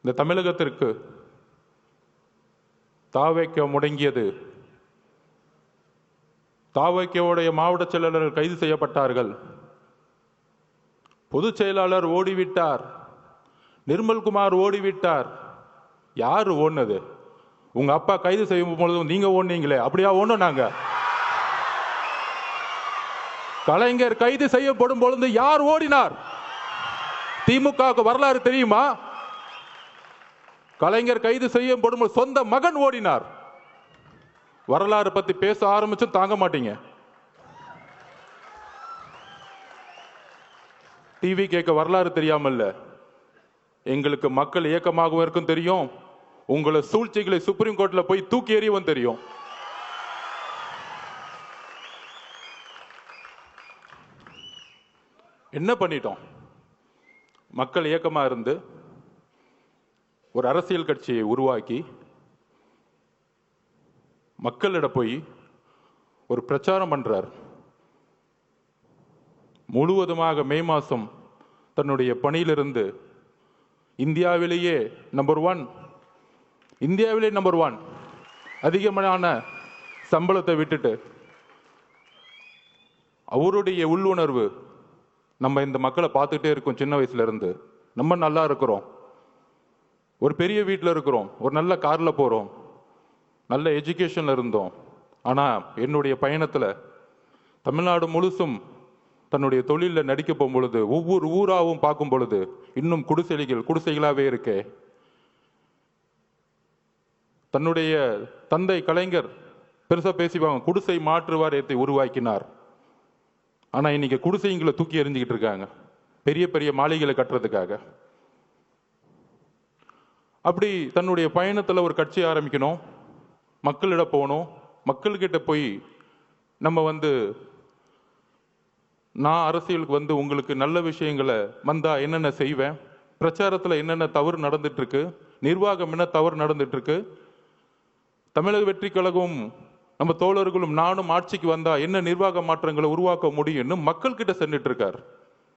இந்த தமிழகத்திற்கு தாவேக்க முடங்கியது. தாவேக்கவுடைய மாவட்ட செயலாளர்கள் கைது செய்யப்பட்டார்கள். பொதுச் செயலாளர் ஓடிவிட்டார். நிர்மல்குமார் ஓடிவிட்டார். யாரு ஓடுனது? உங்க அப்பா கைது செய்யும் பொழுதும் நீங்க ஓடுனீங்களே, அப்படியா ஓடணும்? நாங்க கலைஞர் கைது செய்யப்படும் பொழுது யார் ஓடினார்? திமுக வரலாறு தெரியுமா? கலைஞர் கைது செய்யப்படும் சொந்த மகன் ஓடினார். வரலாறு பத்தி பேச ஆரம்பிச்சும் தாங்க மாட்டீங்க. டிவி கேட்க வரலாறு தெரியாமல்ல, எங்களுக்கு மக்கள் இயக்கமாகவும் இருக்கும் தெரியும். உங்களை சூழ்ச்சிகளை சுப்ரீம் கோர்ட்ல போய் தூக்கி எறியவும் தெரியும். என்ன பண்ணிட்டோம்? மக்கள் இயக்கமா இருந்து ஒரு அரசியல் கட்சியை உருவாக்கி மக்களிடம் போய் ஒரு பிரச்சாரம் பண்றார். முழுவதுமாக மே மாசம் தன்னுடைய பணியிலிருந்து இந்தியாவிலேயே நம்பர் 1 அதிகமான சம்பளத்தை விட்டுட்டு அவருடைய உள்ளுணர்வு, நம்ம இந்த மக்களை பார்த்துட்டே இருக்கோம். சின்ன வயசுல இருந்து நம்ம நல்லா இருக்கிறோம், ஒரு பெரிய வீட்டில் இருக்கிறோம், ஒரு நல்ல கார்ல போறோம், நல்ல எஜுகேஷன்ல இருந்தோம். ஆனா என்னுடைய பயணத்துல தமிழ்நாடு முழுசும் தன்னுடைய தொழிலில் நடிக்க போகும் பொழுது ஒவ்வொரு ஊராவும் பார்க்கும் பொழுது இன்னும் குடிசைகளாவே இருக்கே. தன்னுடைய தந்தை கலைஞர் பெருசா பேசிப்பாங்க, குடிசை மாற்று வாரியத்தை உருவாக்கினார். ஆனா இன்னைக்கு குடிசைங்களை தூக்கி எறிஞ்சுக்கிட்டு இருக்காங்க பெரிய பெரிய மாளிகைகளை கட்டுறதுக்காக. அப்படி தன்னுடைய பயணத்துல ஒரு கட்சி ஆரம்பிக்கணும், மக்களிடம் போகணும். மக்கள்கிட்ட போய் நம்ம நான் அரசியலுக்கு உங்களுக்கு நல்ல விஷயங்களை வந்தா என்னென்ன செய்வேன், பிரச்சாரத்தில் என்னென்ன தவறு நடந்துட்டு இருக்கு, நிர்வாகம் என்ன தவறு நடந்துட்டு இருக்கு, தமிழக வெற்றி கழகம் நம்ம தோழர்களும் நானும் ஆட்சிக்கு வந்தா என்ன நிர்வாக மாற்றங்களை உருவாக்க முடியும்னு மக்கள் கிட்ட சென்றுட்டு இருக்கார்.